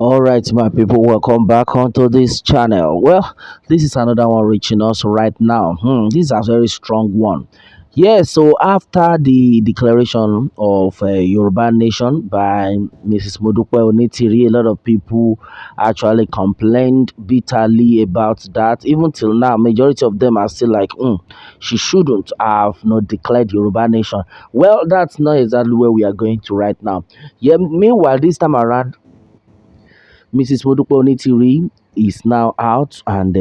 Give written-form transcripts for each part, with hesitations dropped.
All right, my people, welcome back onto this channel. Well, this is another one reaching us right now. This is a very strong one. Yeah, so after the declaration of Yoruba Nation by Mrs. Modupe Onitiri, a lot of people actually complained bitterly about that. Even till now, majority of them are still like, she shouldn't have not declared Yoruba Nation. Well, that's not exactly where we are going to right now. Yeah, meanwhile, this time around, Mrs. Modupe Onitiri is now out and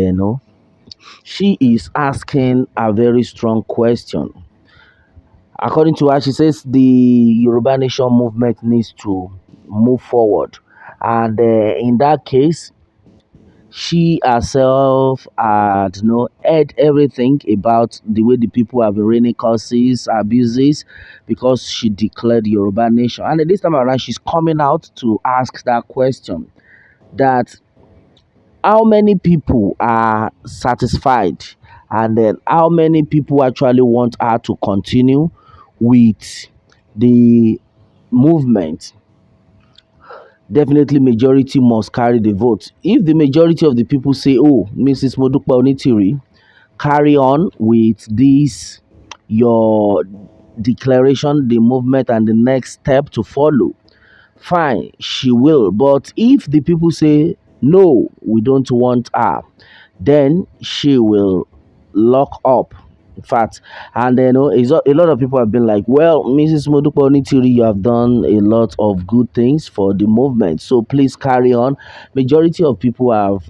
she is asking a very strong question. According to her, she says the Yoruba Nation movement needs to move forward. And in that case, she herself had heard everything about the way the people have been raining curses, abuses, because she declared Yoruba Nation. And this time around, she's coming out to ask that question that how many people are satisfied and then how many people actually want her to continue with the movement. Definitely majority must carry the vote. If the majority of the people say, oh, Mrs. Modupe Onitiri, carry on with this your declaration, the movement, and the next step to follow, fine, she will. But if the people say no, we don't want her, then she will lock up. In fact, and then a lot of people have been like, well, Mrs. Modupe Onitiri, you have done a lot of good things for the movement, so please carry on. Majority of people have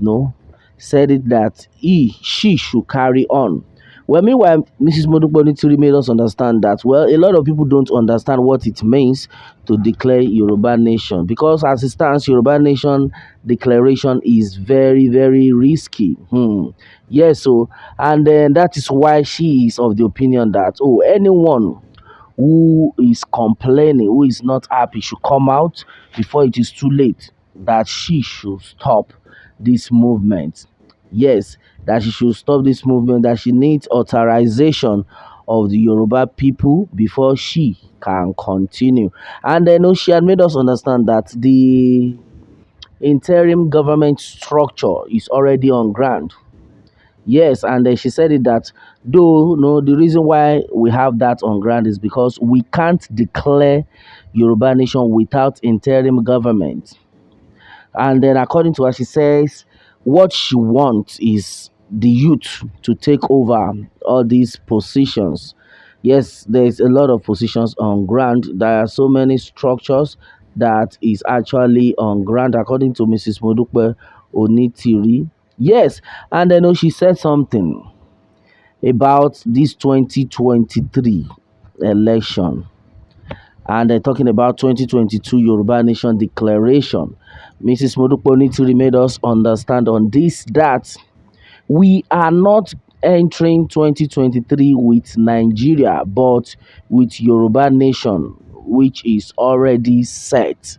said it that she should carry on. Well, meanwhile, Mrs. Modupe made us understand that, well, a lot of people don't understand what it means to declare Yoruba Nation, because as it stands, Yoruba Nation declaration is very, very risky. Yes, so, and then that is why she is of the opinion that, oh, anyone who is complaining, who is not happy, should come out before it is too late, that she should stop this movement. Yes, that she should stop this movement, that she needs authorization of the Yoruba people before she can continue. And then she had made us understand that the interim government structure is already on ground. Yes, and then she said it that though no, the reason why we have that on ground is because we can't declare Yoruba Nation without interim government. And then, according to her, she says what she wants is the youth to take over all these positions. Yes, there's a lot of positions on ground. There are so many structures that is actually on ground, according to Mrs. Modupe Onitiri. Yes, and I know she said something about this 2023 election, and they're talking about 2022 Yoruba Nation Declaration. Mrs. Modupe Onitiri made us understand on this that we are not entering 2023 with Nigeria, but with Yoruba Nation, which is already set.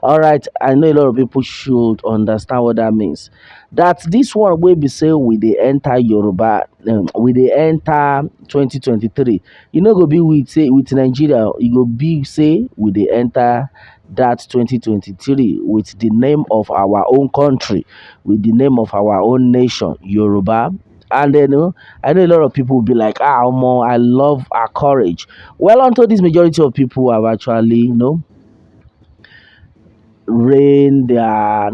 All right, I know a lot of people should understand what that means. That this one will be say we they enter Yoruba, we they enter 2023. You know, go be with say with Nigeria, you go be say we they enter that 2023 with the name of our own country, with the name of our own nation, Yoruba. And then I know a lot of people will be like, ah, Omo, I love our courage. Well, until this majority of people have actually, rain their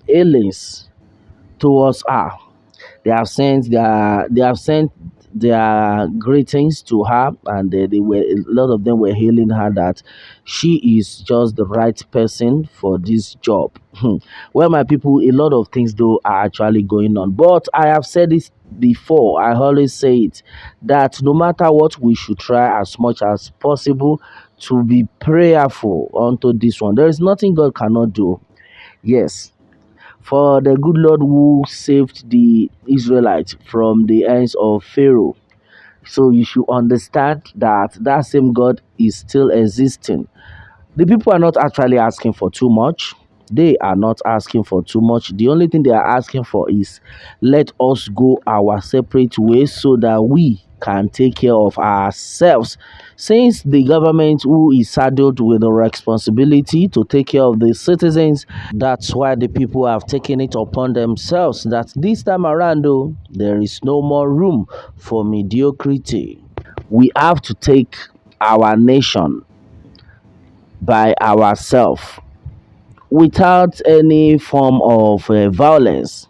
aliens towards her. They have sent their greetings to her, and they were a lot of them were hailing her that she is just the right person for this job. Well, my people, a lot of things though are actually going on, but I have said this before. I always say it that no matter what, we should try as much as possible to be prayerful onto this one. There is nothing God cannot do. Yes, for the good Lord who saved the Israelites from the hands of Pharaoh. So you should understand that that same God is still existing. The people are not actually asking for too much. They are not asking for too much. The only thing they are asking for is let us go our separate ways so that we can take care of ourselves. Since the government who is saddled with the responsibility to take care of the citizens, that's why the people have taken it upon themselves that this time around, though, there is no more room for mediocrity. We have to take our nation by ourselves without any form of violence.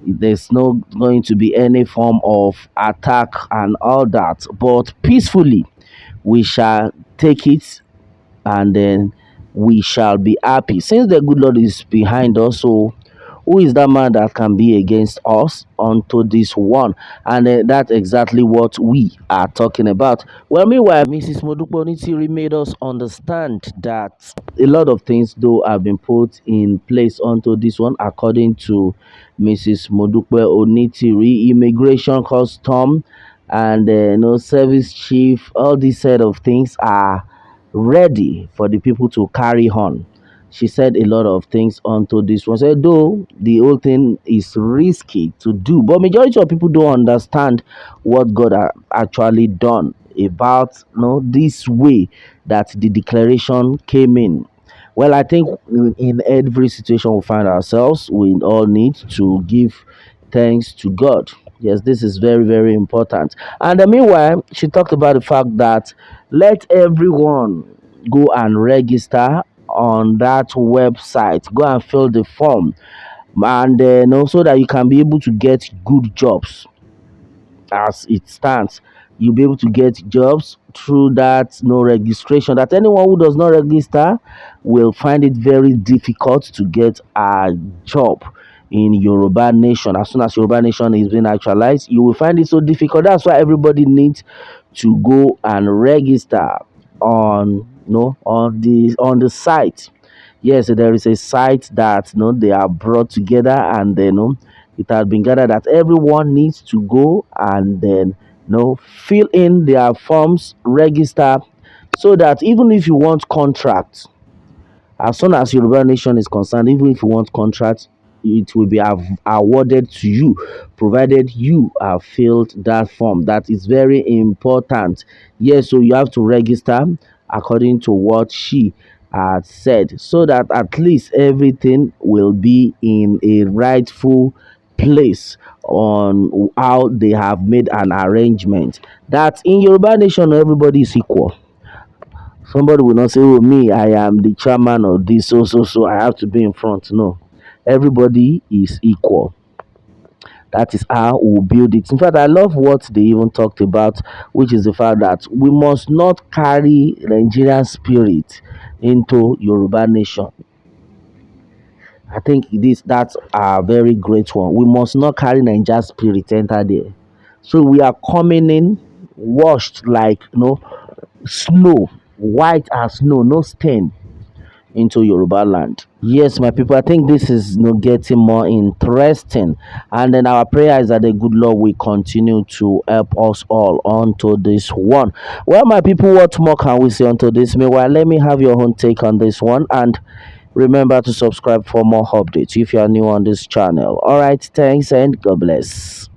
There's no going to be any form of attack and all that, but peacefully we shall take it, and then we shall be happy. Since the good Lord is behind us, so who is that man that can be against us unto this one? And that's exactly what we are talking about. Well, meanwhile, Mrs. Modupe Onitiri made us understand that a lot of things, though, have been put in place onto this one, according to Mrs. Modupe Onitiri, immigration, custom, and service chief. All these set of things are ready for the people to carry on. She said a lot of things onto this one. Said though the whole thing is risky to do, but majority of people don't understand what God actually done about this way that the declaration came in. Well, I think in every situation we find ourselves, we all need to give thanks to God. Yes, this is very, very important. And meanwhile, she talked about the fact that let everyone go and register on that website. Go and fill the form, and also that you can be able to get good jobs as it stands. You'll be able to get jobs through that no registration. That anyone who does not register will find it very difficult to get a job in Yoruba Nation. As soon as Yoruba Nation is being actualized, you will find it so difficult. That's why everybody needs to go and register on on the site. Yes, there is a site that they are brought together, and then it has been gathered that everyone needs to go and then fill in their forms, register, so that even if you want contracts, as soon as Yoruba Nation is concerned, even if you want contracts, it will be awarded to you, provided you have filled that form. That is very important. Yes, so you have to register according to what she had said, so that at least everything will be in a rightful place on how they have made an arrangement. That in Yoruba Nation, everybody is equal. Somebody will not say, "Oh, me, I am the chairman of this, so I have to be in front." No, everybody is equal. That is how we build it. In fact, I love what they even talked about, which is the fact that we must not carry Nigerian spirit into Yoruba Nation. I think that's a very great one. We must not carry Nigerian spirit enter there. So we are coming in washed like snow, white as snow, no stain into Yoruba land. Yes, my people, I think this is getting more interesting. And then our prayer is that the good Lord will continue to help us all onto this one. Well, my people, what more can we say onto this? Meanwhile, let me have your own take on this one. And remember to subscribe for more updates if you are new on this channel. All right, thanks and God bless.